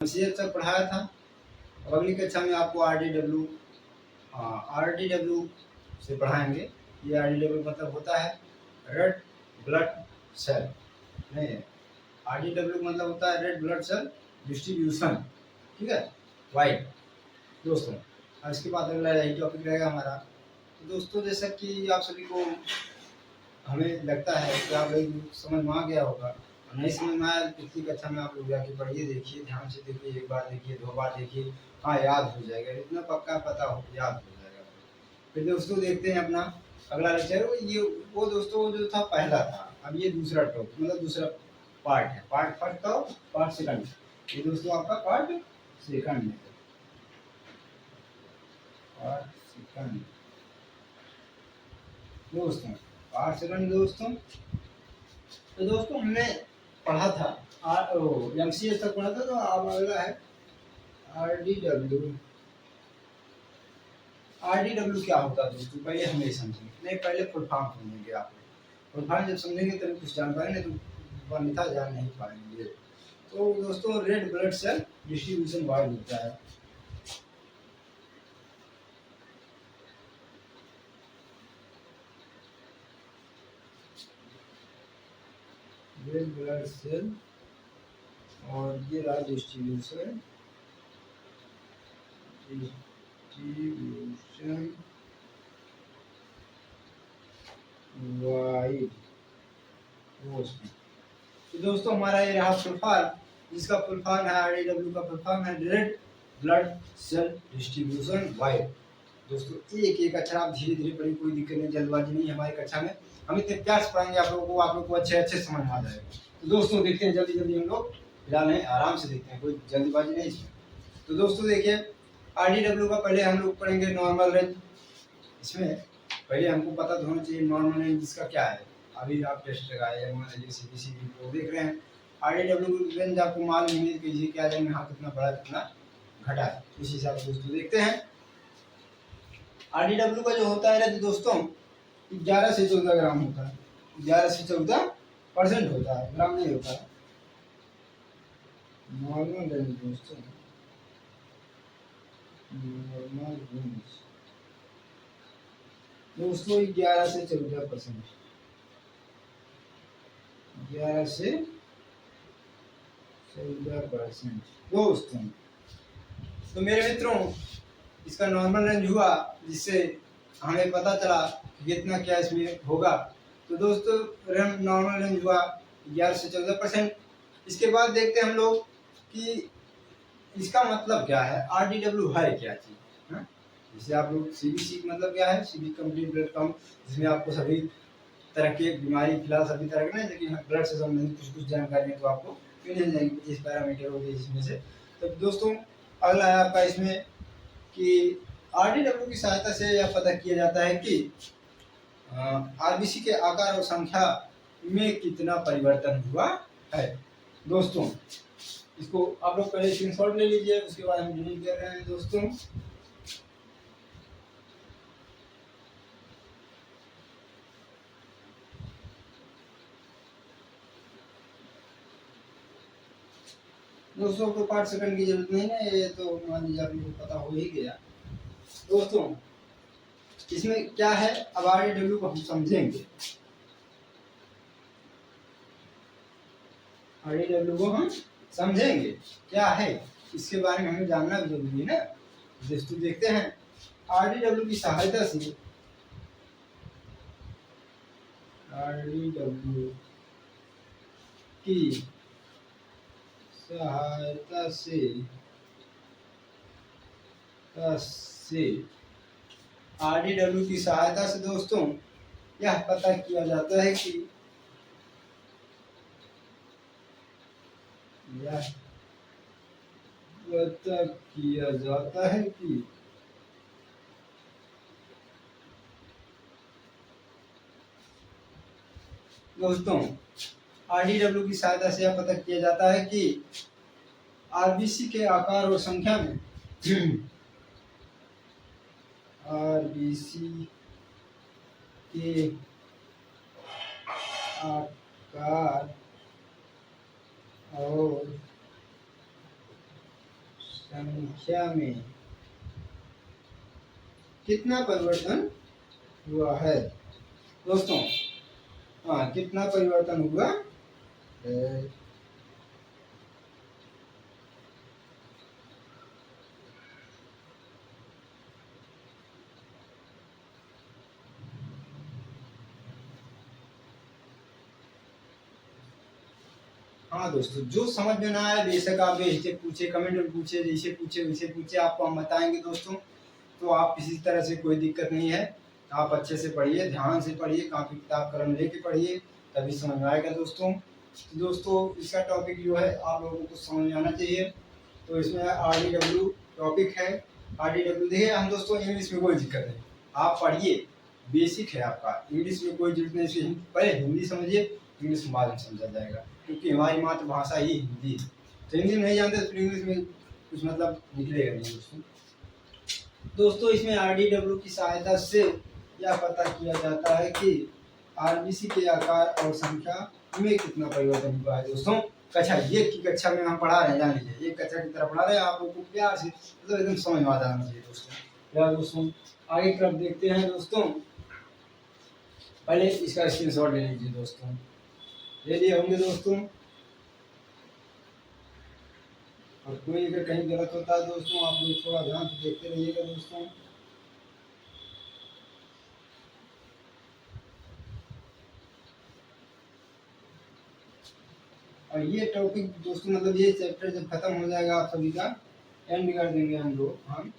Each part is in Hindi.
एमसीएच तक पढ़ाया था। अब अगली कक्षा में आपको आरडीडब्ल्यू, आरडीडब्ल्यू से पढ़ाएंगे। ये आरडीडब्ल्यू मतलब होता है रेड ब्लड सेल, नहीं, आरडीडब्ल्यू मतलब होता है रेड ब्लड सेल डिस्ट्रीब्यूशन, ठीक है, वाइट दोस्तों। और इसके बाद अगला यही टॉपिक रहेगा हमारा। तो दोस्तों जैसा कि आप सभी को हमें लगता है कि आप लोग समझ में आ गया होगा, नहीं समझ में आया पिछली कक्षा में आप लोग जाके पढ़िए, देखिए, ध्यान से देखिए, एक बार देखिए, दो बार देखिए, हाँ याद हो जाएगा, इतना पक्का पता हो, याद हो जाएगा। फिर दोस्तों देखते हैं अपना अगला लेक्चर। ये वो दोस्तों जो था पहला था, अब ये दूसरा टॉपिक मतलब दूसरा पार्ट है। पार्ट फर्स्ट और पार्ट सेकंड, ये दोस्तों आपका पार्ट सेकंड है। पार्ट सेकंड दोस्तों, पार्ट सेकंड दोस्तों। तो दोस्तों हमने पढ़ा था एमसीएस तक पढ़ा था। तो अब अगला है आरडीडब्ल्यू। आरडीडब्ल्यू क्या होता है दोस्तों, पहले हमें ये समझेंगे, नहीं पहले फुल फॉर्म समझेंगे। आप फुल फॉर्म जब समझेंगे तभी कुछ जान पाएंगे, नहीं तो अन्यथा जान नहीं पाएंगे। तो दोस्तों red blood cell distribution wide होता है। रेड ब्लड सेल और ये रहा डिस्ट्रीब्यूशन वाइड। तो दोस्तों हमारा ये रहा फुल फॉर्म, जिसका फुल फॉर्म है आरडीडब्ल्यू का फुल फॉर्म है red blood cell distribution wide. दोस्तों एक एक अक्षर आप धीरे धीरे पढ़िए, कोई दिक्कत नहीं, जल्दबाजी नहीं। हमारी कक्षा में हम इतने प्यार से पढ़ाएंगे आप लोगों को, आप लोग को अच्छे अच्छे समझ में आ जाएगा। तो दोस्तों देखते हैं जल्दी जल्दी, हम लोग फिलहाल नहीं, आराम से देखते हैं, कोई जल्दबाजी नहीं इसमें। तो दोस्तों देखिए आरडीडब्ल्यू का पहले हम लोग पढ़ेंगे नॉर्मल रेंज। इसमें पहले हमको पता तो होना चाहिए नॉर्मल रेंज इसका क्या है। अभी आप टेस्ट लगाए सीबीसीबी को देख रहे हैं, आरडीडब्ल्यू रेंज आपको मालूम नहीं कीजिए क्या जाएंगे, हाँ कितना बड़ा कितना घटा है, उस हिसाब से दोस्तों देखते हैं। आरडीडब्ल्यू का जो होता है दोस्तों 11 से 14 ग्राम होता है, 11 से 14% होता है, ग्राम नहीं होता है। नॉर्मल रेंज दोस्तों, नॉर्मल रेंज दोस्तों 11 से 14%, 11 से 14% दोस्तों। तो मेरे मित्रों इसका नॉर्मल रेंज हुआ, जिससे हमें पता चला कि कितना क्या इसमें होगा। तो दोस्तों नॉर्मल रेंज हुआ 11 से 14%। इसके बाद देखते हैं हम लोग कि इसका मतलब क्या है, आरडीडब्ल्यू है क्या चीज। जैसे आप लोग सीबीसी मतलब क्या है, सीबी कंप्लीट ब्लड काउंट, जिसमें आपको सभी तरह की बीमारी फिलहाल सभी तरह के नहीं, लेकिन ब्लड से संबंधित कुछ कुछ जानकारी तो आपको मिल जाएगी, 25 पैरामीटर हो गए इसमें से। तो दोस्तों अगला है आपका इसमें कि आरडीडब्ल्यू की सहायता से यह पता किया जाता है कि आरबीसी के आकार और संख्या में कितना परिवर्तन हुआ है। दोस्तों इसको आप लोग पहले स्क्रीनशॉट ले लीजिए, उसके बाद हम डिलीट कर रहे हैं दोस्तों। दोस्तों को पार्ट सेकंड की जरूरत नहीं है, ये तो मान लीजिए आप लोगों को पता हो ही गया। दोस्तों इसमें क्या है, अब आरडीडब्ल्यू को हम समझेंगे, आरडीडब्ल्यू को हम समझेंगे क्या है, इसके बारे में हमें जानना भी जरूरी है ना। दोस्तों देखते हैं आरडीडब्ल्यू की सहायता से, आरडीडब्ल्यू की सहायता से आरडीडब्ल्यू की सहायता से दोस्तों यह पता किया जाता है कि यह पता किया जाता है कि दोस्तों आरडीडब्ल्यू की सहायता से यह पता किया जाता है कि आरबीसी के आकार और संख्या में आरबीसी के आकार और संख्या में कितना परिवर्तन हुआ है दोस्तों? हाँ, कितना परिवर्तन हुआ है? हाँ दोस्तों, जो समझ में ना आए बेशक आप बेहिचक पूछे, कमेंट में पूछे, जैसे पूछे वैसे पूछे, आपको हम बताएंगे दोस्तों। तो आप किसी तरह से कोई दिक्कत नहीं है, आप अच्छे से पढ़िए, ध्यान से पढ़िए, कापी किताब कलम लेके पढ़िए, तभी समझ में आएगा दोस्तों। तो दोस्तों इसका टॉपिक जो है आप लोगों को समझ में आना चाहिए। तो इसमें RDW टॉपिक है। RDW देखिए, हम दोस्तों इंग्लिश में कोई दिक्कत नहीं, आप पढ़िए, बेसिक है आपका, इंग्लिश में कोई जरूरत नहीं, पहले हिंदी समझिए, इंग्लिश में बाद में समझा जाएगा, क्योंकि हमारी मातृभाषा ही हिंदी है। तो हिंदी नहीं जानते तो इंग्लिश में कुछ मतलब निकलेगा नहीं दोस्तों। दोस्तों इसमें RDW की सहायता से यह पता किया जाता है कि RBC के आकार और संख्या में कितना परिवर्तन हुआ है दोस्तों। कक्षा एक की कक्षा में हम पढ़ा रहे हैं, जान लीजिए, एक कक्षा की तरह पढ़ा रहे हैं, आप लोगों को प्यार से मतलब एकदम समझ में आ जाना चाहिए दोस्तों। या दोस्तों आगे की तरफ देखते हैं दोस्तों। पहले इसका स्क्रीनशॉट ले लीजिए दोस्तों, ले लिए होंगे दोस्तों। और कोई अगर कहीं गलत होता है दोस्तों, आप लोग थोड़ा ध्यान से देखते रहिएगा दोस्तों। और ये टॉपिक दोस्तों मतलब ये चैप्टर जब खत्म हो जाएगा आप सभी का एंड कर देंगे हम लोग हम।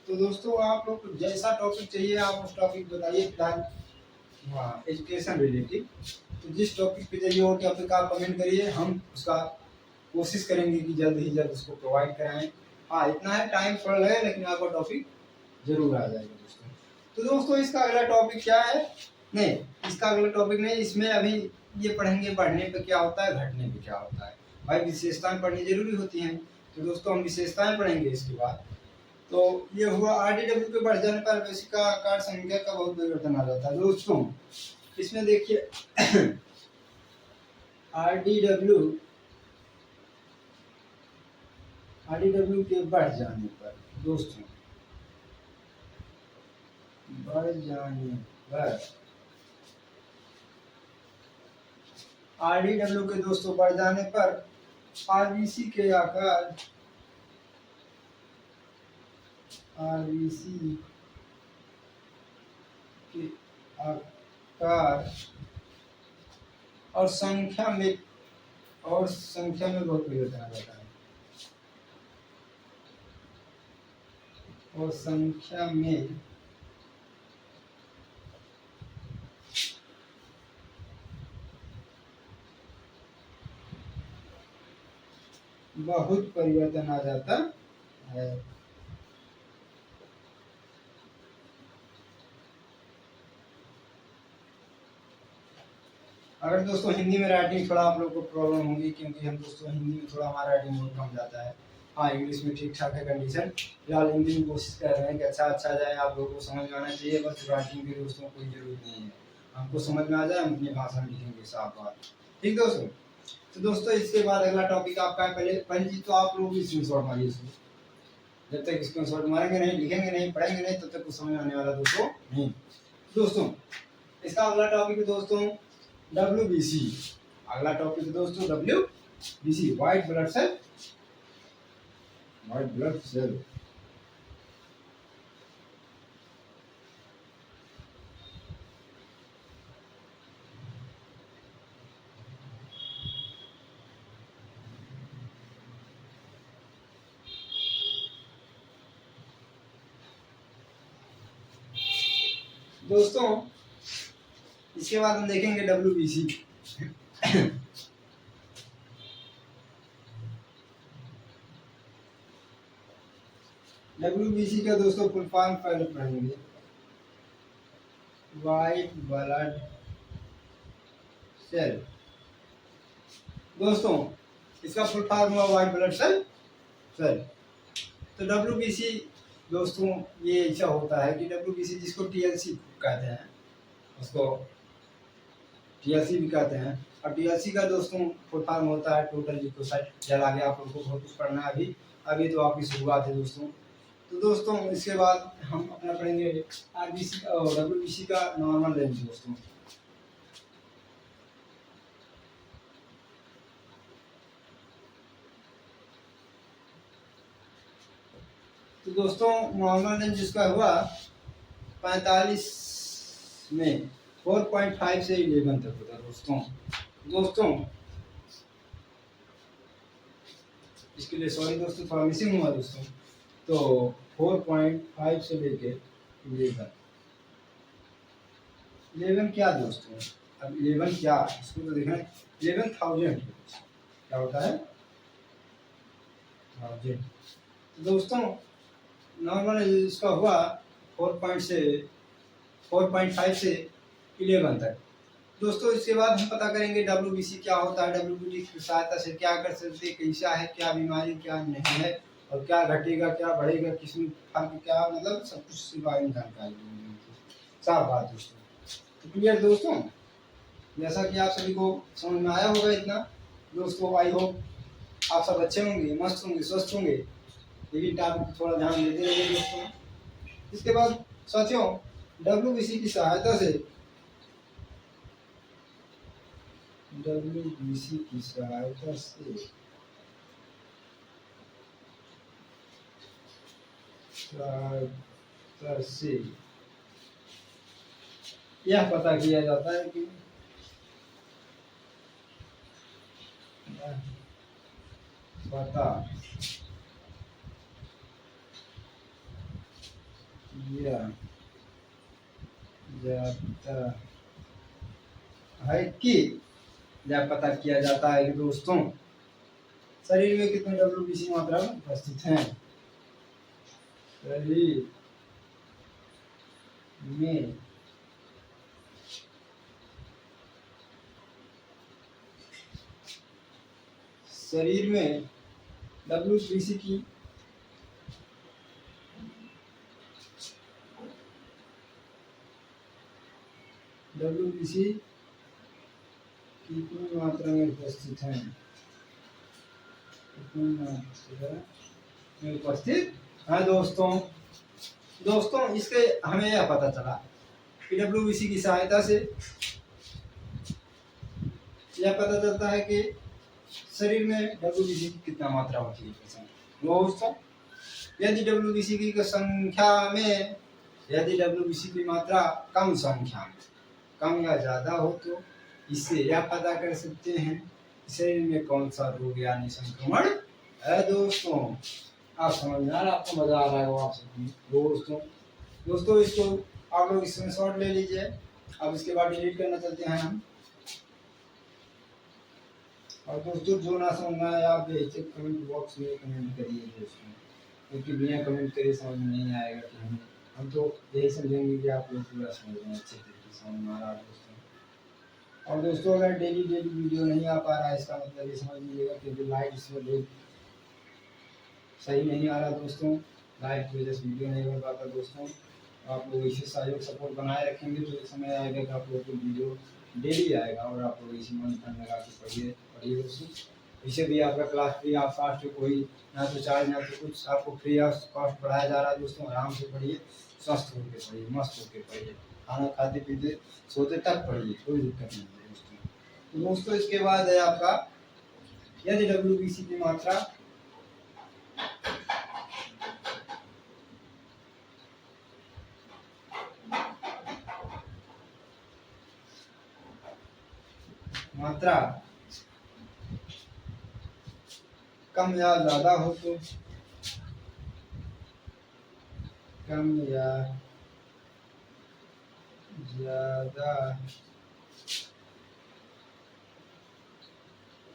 तो दोस्तों आप लोग को जैसा टॉपिक चाहिए आप उस टॉपिक बताइए फिलहाल। हाँ, एजुकेशन रिलेटेड, तो जिस टॉपिक पे चाहिए वो टॉपिक आप कमेंट करिए, हम उसका कोशिश करेंगे कि जल्द ही जल्द उसको प्रोवाइड कराएं। हाँ इतना है, टाइम पड़ रहा है लेकिन आपका टॉपिक जरूर आ जाएगा दोस्तों। तो दोस्तों इसका अगला टॉपिक क्या है? नहीं, इसका अगला टॉपिक नहीं, इसमें अभी ये पढ़ेंगे बढ़ने पे क्या होता है, घटने पे क्या होता है। भाई विशेषताएं पढ़नी जरूरी होती हैं, तो दोस्तों हम विशेषताएं पढ़ेंगे इसके बाद। तो ये हुआ RDW के बढ़ जाने पर बेसिक का आकार संख्या का बहुत परिवर्तन आ जाता है दोस्तों। इसमें देखिए RDW के बढ़ जाने पर दोस्तों, बढ़ जाने पर RDW के दोस्तों बढ़ जाने पर RBC के आकार के आकार और संख्या में बहुत परिवर्तन आ जाता है, और संख्या में बहुत परिवर्तन आ जाता है। अगर दोस्तों हिंदी में राइटिंग थोड़ा आप लोग को प्रॉब्लम होगी, क्योंकि हम दोस्तों हिंदी में थोड़ा हमारा राइटिंग बहुत कम जाता है। हाँ इंग्लिश में ठीक ठाक है कंडीशन, फिलहाल हिंदी में कोशिश कर रहे हैं कि अच्छा जाए, आप लोगों को समझ में आना चाहिए। बस राइटिंग की दोस्तों कोई जरूरत नहीं है, हमको समझ में आ जाए, हम अपनी भाषा में लिखेंगे साफ बात, ठीक दोस्तों। तो दोस्तों इसके बाद अगला टॉपिक आपका है, पहली चीज तो आप लोग स्क्रीनशॉट मारिए इसमें। जब तक स्क्रीनशॉट मारेंगे नहीं, लिखेंगे नहीं, पढ़ेंगे नहीं, तब तक कुछ समझ आने वाला दोस्तों नहीं। दोस्तों इसका अगला टॉपिक है दोस्तों WBC। अगला टॉपिक है दोस्तों WBC, white blood cell. White blood cell दोस्तों, इसके बाद हम देखेंगे WBC। WBC का दोस्तों फुल फॉर्म पहले पढ़ेंगे, व्हाइट ब्लड सेल। दोस्तों इसका फुल फॉर्म हुआ व्हाइट ब्लड सेल। तो WBC दोस्तों ये ऐसा होता है कि WBC जिसको TLC कहते हैं, उसको TLC भी कहते हैं। और TLC का दोस्तों फुल फॉर्म होता है टोटल ल्यूकोसाइट। चल आगे आप लोगों को बहुत कुछ पढ़ना है अभी, अभी तो आपकी शुरुआत है दोस्तों। तो दोस्तों इसके बाद हम अपना पढ़ेंगे आरबीसी और डब्ल्यूबीसी का नॉर्मल रेंज दोस्तों। तो दोस्तों नॉर्मल रेंज जिसका हुआ 45 में 4.5 से 11 तक होता दोस्तों। दोस्तों इसके लिए सॉरी दोस्तों, थोड़ा मिसिंग हुआ दोस्तों। तो 4.5 से लेके 11 11 क्या दोस्तों, अब 11 क्या इसको तो देखना, 11,000 क्या होता है 1000। तो दोस्तों नॉर्मल इसका हुआ 4.5 से 11 तक। दोस्तों इसके बाद हम पता करेंगे डब्ल्यूबीसी क्या होता है, डब्ल्यूबीसी की सहायता से क्या कर सकते, कैसा है, क्या बीमारी क्या नहीं है, और क्या घटेगा क्या बढ़ेगा, किसमें फर्क क्या, मतलब सब कुछ इसके बारे में जानकारी देंगे। साफ बात दोस्तों। तो क्लियर दोस्तों, जैसा कि आप सभी को समझ में आया होगा इतना दोस्तों, आई होप आप सब अच्छे होंगे, मस्त होंगे, स्वस्थ होंगे, लेकिन टॉपिक को थोड़ा ध्यान देते रहिए दोस्तों। इसके बाद साथियों डब्ल्यूबीसी की सहायता से यह पता किया जाता है कि पता किया जाता है कि यह पता किया जाता है कि दोस्तों शरीर में कितने डब्ल्यूबीसी मात्रा में उपस्थित हैं। शरीर में डब्ल्यूबीसी की कितनी मात्रा में उपस्थित हैं, कितनी मात्रा में उपस्थित है दोस्तों। दोस्तों इसके हमें यह पता चला कि डब्ल्यूबीसी की सहायता से यह पता चलता है कि शरीर में डब्ल्यूबीसी की कितना मात्रा होती है दोस्तों। यदि डब्ल्यूबीसी की संख्या में, यदि डब्ल्यूबीसी की मात्रा कम संख्या में, कम या ज़्यादा हो तो इससे यह पता कर सकते हैं शरीर में कौन सा रोग यानी संक्रमण है दोस्तों। आप समझ में आ रहा है, आपको मजा आ रहा है आप सबकी दोस्तों इसको आप लोग स्क्रीनशॉट ले लीजिए। अब इसके बाद डिलीट करना चलते हैं हम। और दोस्तों जो ना समझ में आया आप बेहिचक कमेंट बॉक्स में कमेंट करिए दोस्तों, क्योंकि बिना कमेंट करे समझ में नहीं आएगा कि हम तो यही समझेंगे कि आप लोग पूरा समझ रहे हैं, अच्छे तरीके से समझ में आ रहा है दोस्तों। और दोस्तों अगर डेली वीडियो नहीं आ पा रहा है इसका मतलब ये समझ लीजिएगा कि लाइट इसमें लोग सही नहीं आ रहा दोस्तों, लाइट की वजह से वीडियो नहीं हो पाता दोस्तों। आप लोग इसी सहयोग सपोर्ट बनाए रखेंगे तो एक समय आएगा कि आप लोग को वीडियो डेली आएगा और आप लोग इसी मन धन लगा के पढ़िए दोस्तों। इसे भी आपका क्लास फ्री ऑफ कॉस्ट कोई ना तो चार्ज ना तो कुछ, आपको फ्री ऑफ कॉस्ट पढ़ाया जा रहा है दोस्तों। आराम से पढ़िए, स्वस्थ होकर पढ़िए, मस्त होकर पढ़िए, खाना खाते पीते सोते तक पढ़िए, कोई दिक्कत नहीं है दोस्तों। तो दोस्तों इसके बाद है आपका यदि डब्ल्यूबीसी की मात्रा कम या ज्यादा हो तो, कम या ज्यादा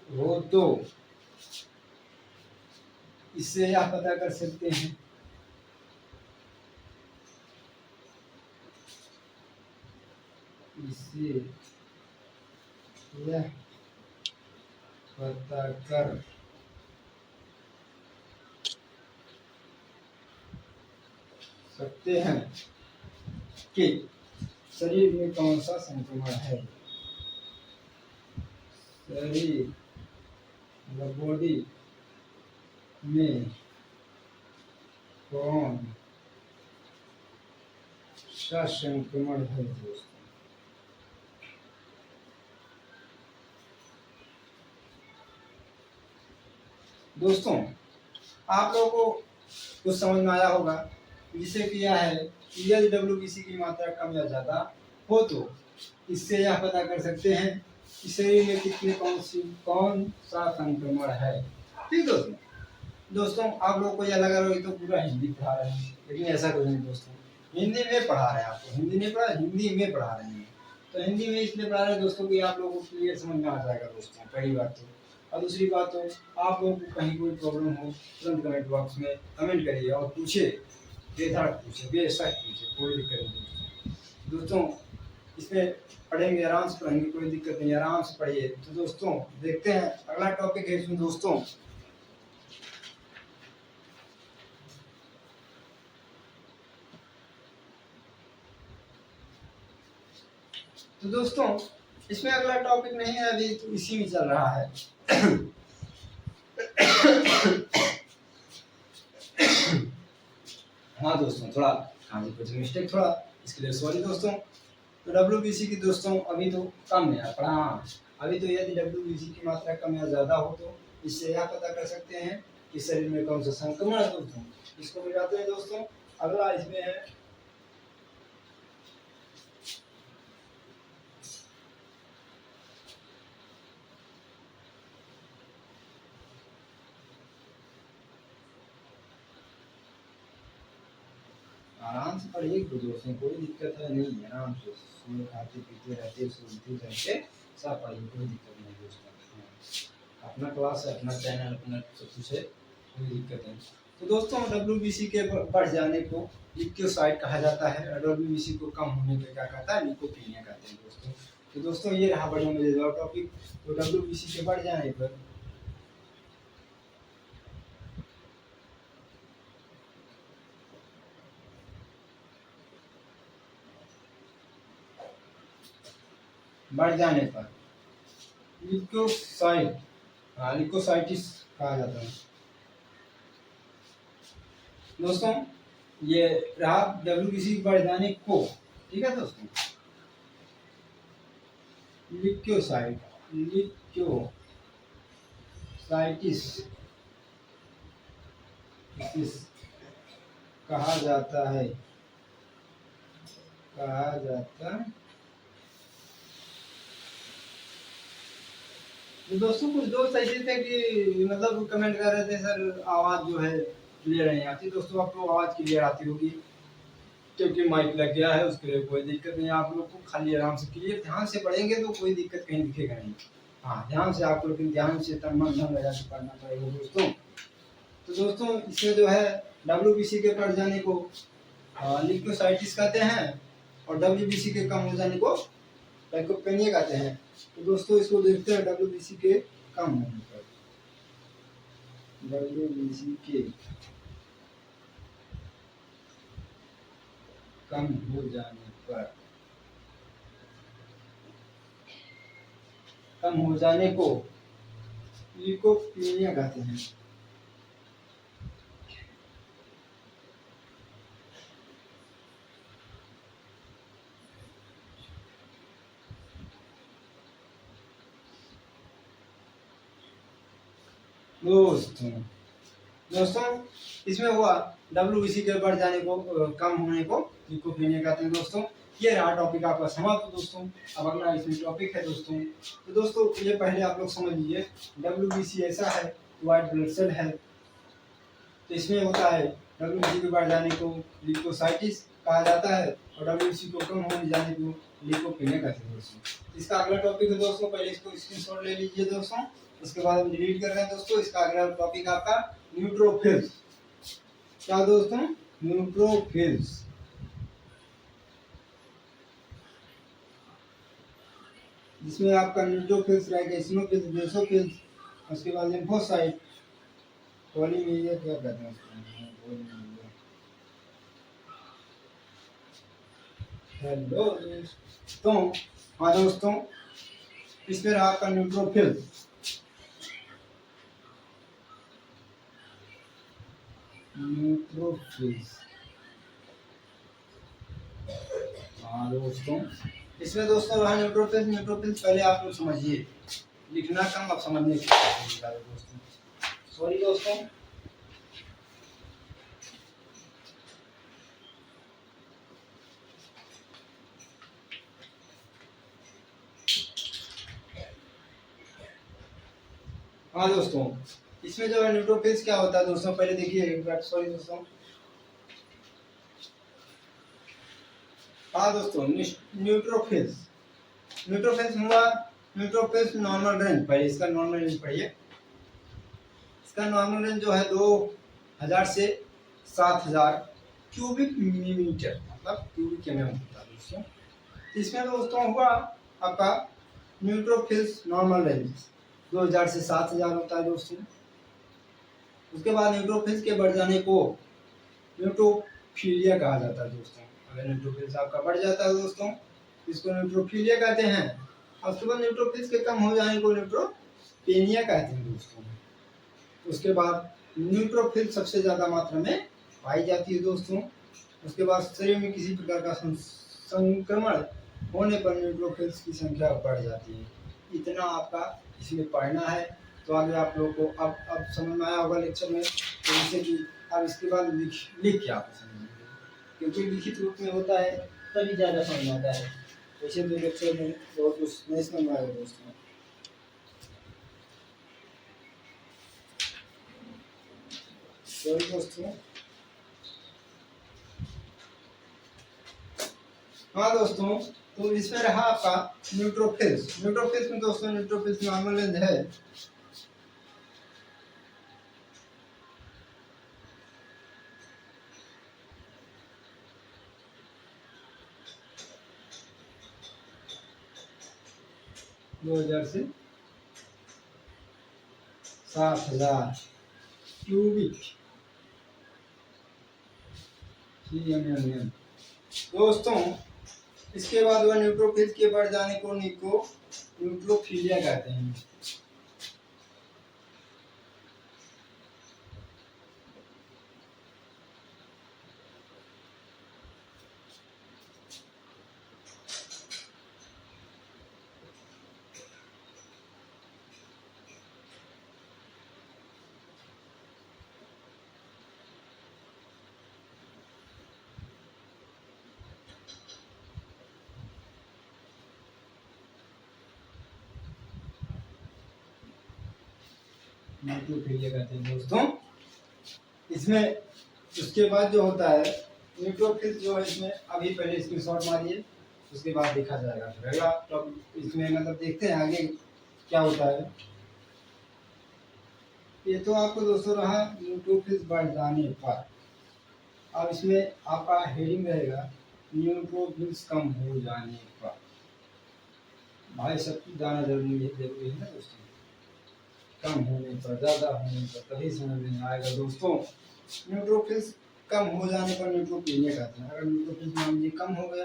हो तो इससे आप पता कर सकते हैं इससे यह पता कर सकते हैं कि शरीर में कौन सा संक्रमण है। शरीर बॉडी में कौन सा संक्रमण है दोस्तों? दोस्तों आप लोगों को कुछ समझ में आया होगा, जिसे किया है कि यदि WBC की मात्रा कम या ज़्यादा हो तो इससे यह पता कर सकते हैं कि शरीर में कितने कौन सा संक्रमण है। ठीक दोस्तों, आप लोगों को यह लगा रहा तो पूरा हिंदी पढ़ा रहे हैं, लेकिन ऐसा कुछ नहीं दोस्तों। हिंदी में पढ़ा रहे हैं आपको, हिंदी नहीं पढ़ा, हिंदी में पढ़ा रहे हैं। तो हिंदी में इसलिए पढ़ा रहे हैं दोस्तों कि आप लोगों को क्लियर समझ में आ जाएगा दोस्तों, पहली बात तो। और दूसरी बात तो आप लोगों को कहीं कोई प्रॉब्लम हो तुरंत कमेंट बॉक्स में कमेंट करिए और पूछिए, बेधड़क पूछिए, बेशक पूछिए, कोई दिक्कत नहीं दोस्तों। इसमें पढ़ेंगे, आराम से पढ़ेंगे, कोई दिक्कत नहीं, आराम से पढ़िए। तो दोस्तों देखते हैं अगला टॉपिक है इसमें दोस्तों। तो दोस्तों इसमें अगला टॉपिक नहीं है, अभी तो इसी में चल रहा है। हाँ दोस्तों, थोड़ा खांसी पीछे मिस्टेक थोड़ा, इसके लिए सॉरी दोस्तों। तो WBC की दोस्तों अभी तो कम है पर हाँ, अभी तो यदि WBC की मात्रा कम या ज़्यादा हो तो इससे यह पता कर सकते हैं कि शरीर में कौन सा संक्रमण है दोस्तों। इसको मिलाते हैं दोस्तों। अगला इसमें है आराम से पढ़िए दोस्तों, कोई दिक्कत है नहीं, आराम से सुन खाते पीते रहते सुनते रहते सब पढ़िए, कोई दिक्कत नहीं दोस्तों। अपना क्लास है, अपना चैनल, अपना सब कुछ है, कोई दिक्कत नहीं। तो दोस्तों WBC के बढ़ जाने को ल्यूकोसाइट कहा जाता है, WBC को कम होने पे क्या कहता है, ल्यूकोपीनिया कहते हैं दोस्तों। तो दोस्तों ये रहा बढ़िया मजेदार टॉपिक। तो WBC के बढ़ जाने पर ल्यूकोसाइटिस कहा जाता है दोस्तों। ये रहा WBC बढ़ जाने को, ठीक है दोस्तों। ल्यूकोसाइटिस कहा जाता है, तो दोस्तों कुछ दोस्त ऐसे थे कि मतलब कमेंट कर रहे थे सर आवाज़ जो है क्लियर नहीं आती। दोस्तों आपको आवाज़ क्लियर आती होगी क्योंकि माइक लग गया है, उसके लिए कोई दिक्कत नहीं। आप लोग को खाली आराम से क्लियर ध्यान से पढ़ेंगे तो कोई दिक्कत कहीं दिखेगा नहीं। हाँ ध्यान से आप लोग ध्यान से तन मन धन लगा के पढ़ना पड़ेगा दोस्तों। तो दोस्तों इससे जो है WBC के बढ़ जाने को ल्यूकोसाइटिस कहते हैं और WBC के कम हो जाने को ल्यूकोपेनिया कहते हैं। तो दोस्तों इसको देखते हैं WBC के कम होने पर, WBC के कम हो जाने पर, कम हो जाने को ल्यूकोपीनिया कहते हैं। दोस्तों इसमें हुआ WBC के बढ़ जाने को कम होने को ल्यूकोपीनिया कहते हैं दोस्तों। ये रहा टॉपिक आपका समाप्त दोस्तों। अब अगला इसमें टॉपिक है दोस्तों। तो दोस्तों ये पहले आप लोग समझ लीजिए, WBC ऐसा है, व्हाइट ब्लड सेल है। तो इसमें होता है WBC के बढ़ जाने को ल्यूकोसाइटिस कहा जाता है और WBC को कम होने जाने को ल्यूकोपीनिया कहते हैं दोस्तों। इसका अगला टॉपिक है दोस्तों, पहले इसको स्क्रीनशॉट ले लीजिए दोस्तों। उसके बाद हम डिलीट कर रहे हैं दोस्तों। इसका अगला टॉपिक आपका न्यूट्रोफिल्स। क्या दोस्तों? न्यूट्रोफिल्स। जिसमें आपका न्यूट्रोफिल्स रहेगा, इसिनोफिल्स, बेसोफिल्स, उसके बाद लिम्फोसाइट, पॉलीमीलिया क्या कहते हैं उसको, हेलो दोस्तों। हाँ दोस्तों इसमें रहा आपका न्यूट्रोफिल्स। न्यूट्रोफिल्स। हाँ दोस्तों, इसमें दोस्तों रहा न्यूट्रोफिल्स। न्यूट्रोफिल्स पहले आप लोग समझिए, लिखना कम, आप समझने की कोशिश करें दोस्तों। सॉरी दोस्तों। हाँ दोस्तों, इसमें जो है न्यूट्रोफिल्स क्या होता है दोस्तों, पहले देखिए एक बार। सॉरी दोस्तों। हाँ दोस्तों, न्यूट्रोफिल्स। न्यूट्रोफिल्स हुआ, न्यूट्रोफिल्स नॉर्मल रेंज, पहले इसका नॉर्मल रेंज पढ़िए। इसका नॉर्मल रेंज जो है 2000 से 7000 क्यूबिक मिलीमीटर, मतलब क्यूबिक एमएम होता है दोस्तों। इसमें दोस्तों हुआ आपका न्यूट्रोफिल्स नॉर्मल रेंज 2000 से 7000 होता है दोस्तों। उसके बाद न्यूट्रोफिल्स के बढ़ जाने को न्यूट्रोफिलिया कहा जाता है दोस्तों। अगर न्यूट्रोफिल्स आपका बढ़ जाता है दोस्तों, इसको न्यूट्रोफिलिया कहते हैं। और उसके बाद न्यूट्रोफिल्स के कम हो जाने को न्यूट्रोपेनिया कहते हैं दोस्तों। उसके बाद न्यूट्रोफिल सबसे ज़्यादा मात्रा में पाई जाती है दोस्तों। उसके बाद शरीर में किसी प्रकार का संक्रमण होने पर न्यूट्रोफिल्स की संख्या बढ़ जाती है। इतना आपका इसमें पढ़ना है। तो आगे आप लोगों को अब समझ में आया होगा लेक्चर में, तो जैसे कि अब इसके बाद लिख के आपको समझेंगे, क्योंकि लिखित रूप में होता है तभी ज़्यादा समझ आता है। वैसे तो लेक्चर में बहुत कुछ नहीं समझ में आएगा दोस्तों। दोस्तों हाँ दोस्तों, तो इसमें रहा आपका न्यूट्रोफिल्स। न्यूट्रोफिल्स में दोस्तों न्यूट्रोफिल्स नॉर्मल रेंज है 2000 से 7000 क्यूबिक एमएम दोस्तों। इसके बाद वह न्यूट्रोफिल्स के बढ़ जाने को न्यूट्रोफिलिया कहते हैं। न्यूट्रोफिलिया कहते हैं दोस्तों। इसमें उसके बाद जो होता है न्यूट्रोफिल्स जो है, इसमें अभी पहले स्क्रीनशॉट मारिए, उसके बाद देखा जाएगा। फिर अगला तो इसमें मतलब देखते हैं आगे क्या होता है। ये तो आपको दोस्तों रहा न्यूट्रोफिल्स बढ़ जाने पर। अब इसमें आपका हेडिंग रहेगा न्यूट्रोफिल्स कम हो जाने पर। भाई सब कुछ जाना जरूरी है ना दोस्तों। कम होने पर, ज़्यादा होने पर तभी समझ में आएगा दोस्तों। न्यूट्रोफिल्स कम हो जाने पर न्यूट्रोपेनिया कहते हैं। अगर न्यूट्रोफिल्स मान लीजिए कम हो गया,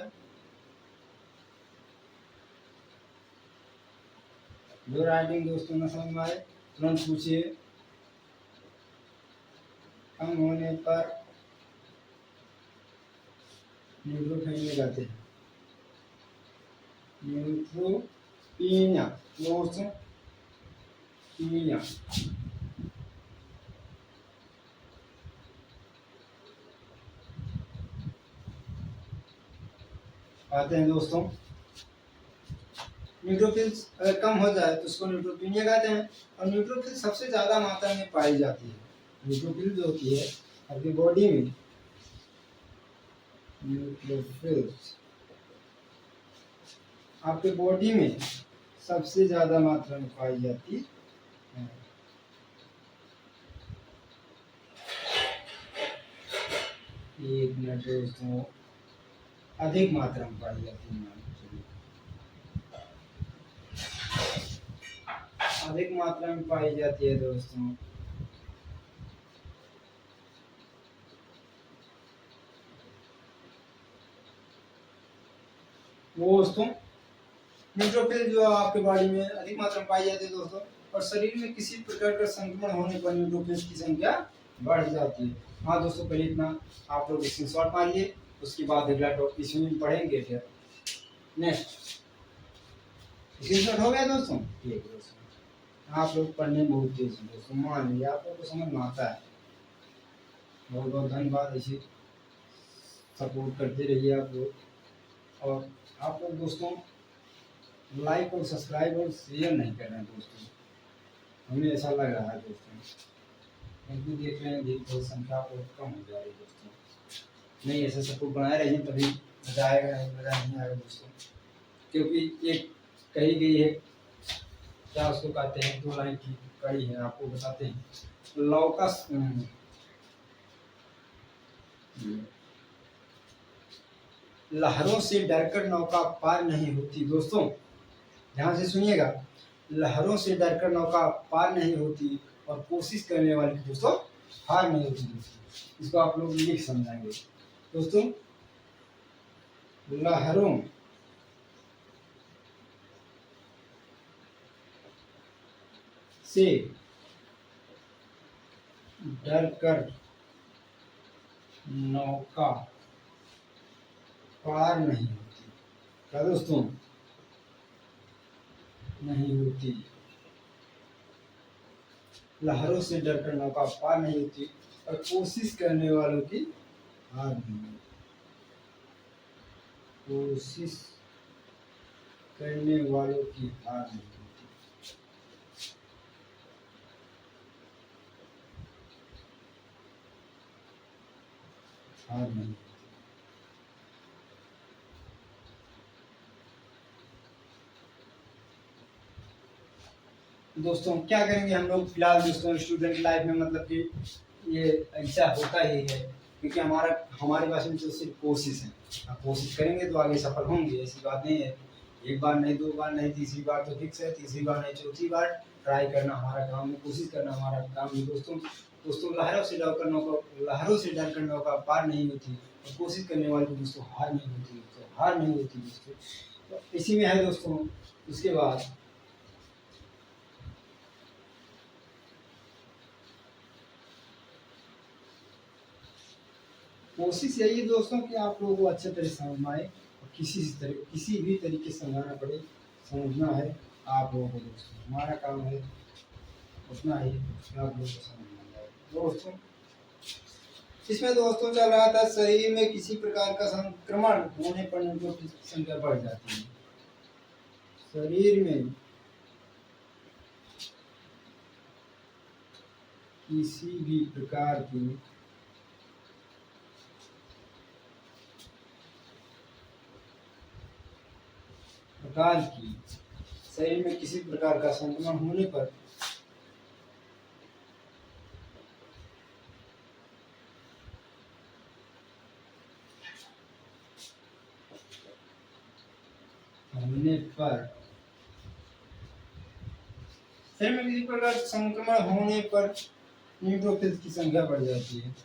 जो राइटिंग दोस्तों न समझ में आए तुरंत पूछिए। कम होने पर न्यूट्रोपेनिया कहते हैं। न्यूट्रोपेनिया दोस्तों, पेनिया आते हैं दोस्तों। न्यूट्रोफिल्स अगर कम हो जाए तो उसको न्यूट्रोपेनिया कहते हैं। और न्यूट्रोफिल सबसे ज़्यादा मात्रा में पाई जाती है। न्यूट्रोफिल जो होती है आपकी बॉडी में, न्यूट्रोफिल्स आपके बॉडी में सबसे ज़्यादा मात्रा में पाई जाती है। एक मिनट दोस्तों, अधिक मात्रा में पाई जाती है। अधिक मात्रा में पाई जाती है दोस्तों। दोस्तों न्यूट्रोफिल जो आपके बॉडी में अधिक मात्रा में पाई जाती है दोस्तों, और शरीर में किसी प्रकार का संक्रमण होने पर न्यूट्रोफिल्स की संख्या बढ़ जाती है। हाँ दोस्तों, पहले इतना आप लोग स्क्रीनशॉट मारिए, उसके बाद अगला टॉपिक इसमें पढ़ेंगे। फिर नेक्स्ट स्क्रीनशॉट हो गया दोस्तों? ठीक है दोस्तों, आप लोग पढ़ने में बहुत तेज हैं दोस्तों, मान लीजिए आप लोग को समझ में आता है। बहुत बहुत धन्यवाद, ऐसे सपोर्ट करते रहिए आप लोग। और आप लोग दोस्तों लाइक और सब्सक्राइब और शेयर नहीं कर रहे हैं दोस्तों, हमें ऐसा लग रहा है दोस्तों, क्योंकि देख रहे हैं धीरे धीरे संख्या बहुत कम हो जा रही है दोस्तों। नहीं, ऐसे सपोर्ट बनाए रहिए तभी मजा आएगा, नहीं मजा नहीं आएगा दोस्तों। क्योंकि एक कही गई है, क्या उसको कहते हैं, 2 लाइन की कड़ी है, आपको बताते हैं। लौकस लहरों से डरकर नौका पार नहीं होती दोस्तों, ध्यान से सुनिएगा। लहरों से डरकर नौका पार नहीं होती और कोशिश करने वाले की दोस्तों हार नहीं होती दोस्तों। इसको आप लोग लिख समझाएंगे दोस्तों। लहरों से डरकर नौका पार नहीं होती, क्या दोस्तों? नहीं होती। लहरों से डरकर नौका पार नहीं होती और कोशिश करने वालों की हार नहीं होती। कोशिश करने वालों की हार नहीं होती। हार नहीं। दोस्तों क्या करेंगे हम लोग फिलहाल दोस्तों, स्टूडेंट लाइफ में मतलब कि ये ऐसा होता ही है, क्योंकि हमारे पास में तो सिर्फ कोशिश है। अब कोशिश करेंगे तो आगे सफल होंगे, ऐसी बात नहीं है। एक बार नहीं, 2 बार नहीं, तीसरी बार तो फिक्स है, तीसरी बार नहीं, चौथी बार ट्राई करना हमारा काम है, कोशिश करना हमारा काम है दोस्तों। दोस्तों लहरों से डर कर नौका पार नहीं होती और कोशिश करने वाले को दोस्तों हार नहीं होती दोस्तों, हार नहीं होती दोस्तों। तो इसी में है दोस्तों। उसके बाद कोशिश यही है दोस्तों कि आप लोगों को अच्छे तरह समझ में आए, और किसी भी तरीके से समझाना पड़े, समझना है आप लोगों को दोस्तों। हमारा काम है उतना ही कि आप लोगों को समझ में आए दोस्तों। इसमें दोस्तों चल रहा था, शरीर में किसी प्रकार का संक्रमण होने पर न्यूट्रॉन की संख्या बढ़ जाती है। शरीर में किसी भी प्रकार की शरीर में किसी प्रकार का संक्रमण होने पर शरीर में किसी प्रकार संक्रमण होने पर न्यूट्रोफिल्स की संख्या बढ़ जाती है।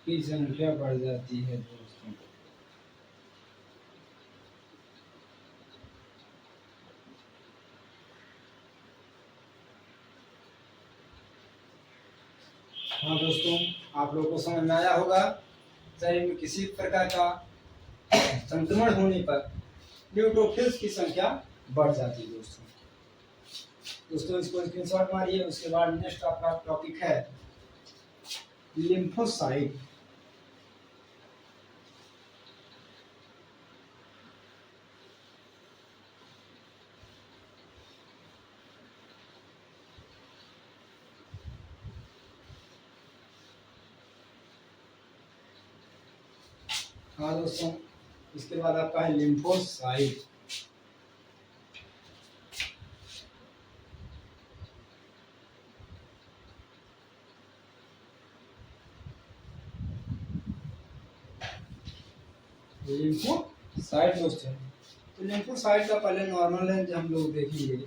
की संख्या बढ़ जाती है दोस्तों। हाँ दोस्तों, आप लोगों को समझ में आया होगा। शरीर में किसी प्रकार का संक्रमण होने पर न्यूट्रोफिल्स की संख्या बढ़ जाती है दोस्तों। दोस्तों इसको स्क्रीनशॉट मारिए। उसके बाद नेक्स्ट आपका टॉपिक है लिम्फोसाइट। हाँ दोस्तों, इसके बाद आपका है लिम्फोसाइट। लिम्फोसाइट दोस्तों, तो लिम्फोसाइट का पहले नॉर्मल रेंज हम लोग देखेंगे।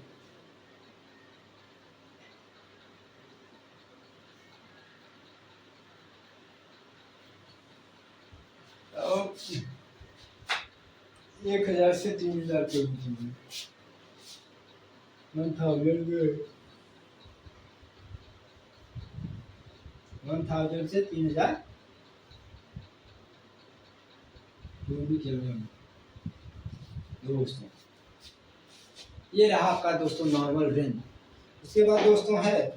1000 से 3000 के बीच में, 1000 से 3000 दोस्तों, ये रहा आपका दोस्तों नॉर्मल रेंज। उसके बाद दोस्तों है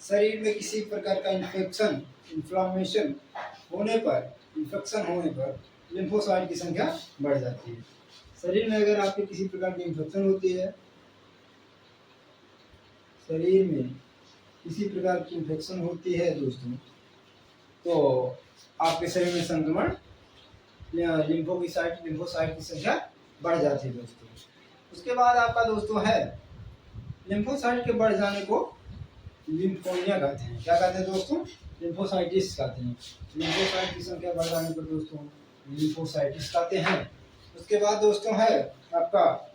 शरीर में किसी प्रकार का इन्फ्लामेशन होने पर, लिम्फोसाइट की संख्या बढ़ जाती है। शरीर में अगर आपके किसी प्रकार की इन्फेक्शन होती है, दोस्तों, तो आपके शरीर में संक्रमण लिम्फोसाइट की संख्या बढ़ जाती है दोस्तों। उसके बाद आपका दोस्तों है लिम्फोसाइट के बढ़ जाने को लिम्फोनिया कहते हैं। क्या कहते हैं दोस्तों? लिम्फोसाइटिस कहते हैं। लिम्फोसाइट की संख्या बढ़ जाने पर दोस्तों लिम्फोसाइटिस कहते हैं। उसके बाद दोस्तों है आपका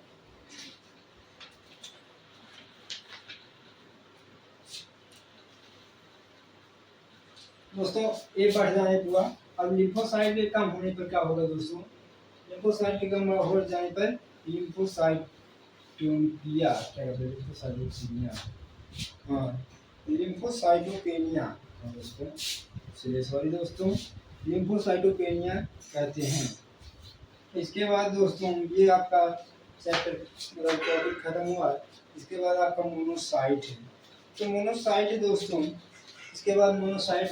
दोस्तों ये बढ़ जाने पूरा। अब लिम्फोसाइट के कम होने पर क्या होगा दोस्तों? लिम्फोसाइट के कम हो जाने पर लिम्फोसाइटोपेनिया, क्या कहते हैं? लिम्फोसाइटोपेनिया दोस्तों, सॉरी दोस्तों, लिम्फोसाइटोपेनिया कहते हैं। इसके बाद दोस्तों ये आपका चैप्टर टॉपिक खत्म हुआ। इसके बाद आपका मोनोसाइट है। तो मोनोसाइट दोस्तों, इसके बाद मोनोसाइट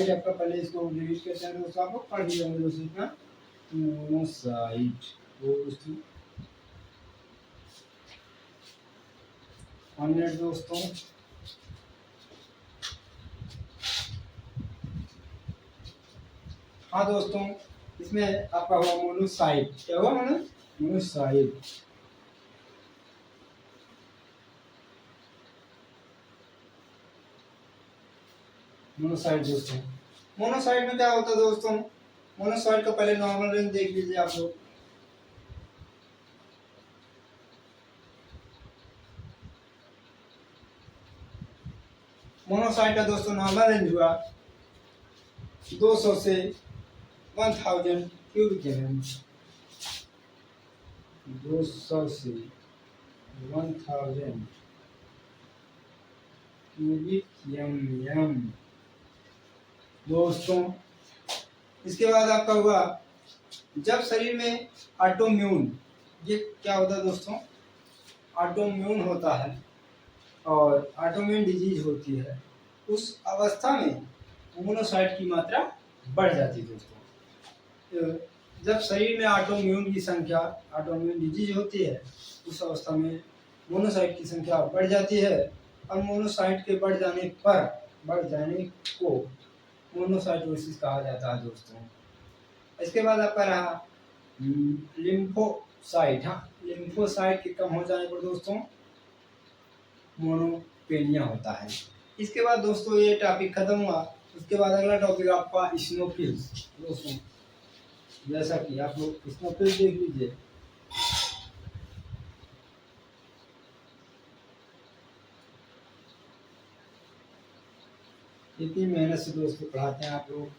आपका, पहले इसको डिलीट करते हैं दोस्तों, आपको पढ़ लिया होगा दोस्तों इतना। मोनोसाइट दोस्तों, 1 मिनट दोस्तों। हाँ दोस्तों, इसमें आपका हुआ मोनोसाइट। क्या हुआ? मोनोसाइट। दोस्तों, मोनोसाइट में क्या होता है दोस्तों? मोनोसाइट का पहले नॉर्मल रेंज देख लीजिए आप लोग। मोनोसाइट का दोस्तों नॉर्मल रेंज हुआ 200 से 1000 क्यूबिक एम, 200 से 1000 क्यूबिक एम दोस्तों। इसके बाद आपका हुआ जब शरीर में ऑटोम्यून, ये क्या होता है दोस्तों? ऑटोम्यून होता है और ऑटोम्यून डिजीज होती है, उस अवस्था में मोनोसाइट की मात्रा बढ़ जाती है दोस्तों। जब शरीर में ऑटोम्यून डिजीज होती है, उस अवस्था में मोनोसाइट की संख्या बढ़ जाती है और मोनोसाइट के बढ़ जाने को मोनोसाइटोसिस कहा जाता है दोस्तों। इसके बाद आपका रहा लिम्फोसाइट। हाँ, लिम्फोसाइट के कम हो जाने पर दोस्तों मोनोपेनिया होता है। इसके बाद दोस्तों ये टॉपिक खत्म हुआ। उसके बाद अगला टॉपिक आपका स्नोफिल्स दोस्तों। जैसा कि आप लोग स्नोफिल्स देख लीजिए। इतनी मेहनत से दोस्तों पढ़ाते हैं आप लोग,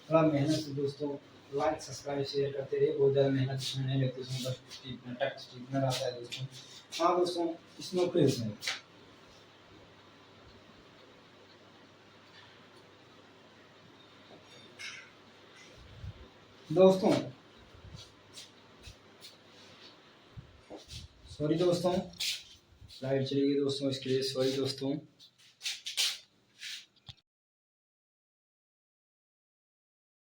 थोड़ा मेहनत से दोस्तों लाइक सब्सक्राइब शेयर करते रहिए। बहुत ज़्यादा मेहनत नहीं लगती उसमें, बस टीपना आता है दोस्तों। हाँ दोस्तों, स्नोफिल्स है दोस्तों। सॉरी दोस्तों, लाइट चली गई दोस्तों, इसके लिए सॉरी दोस्तों।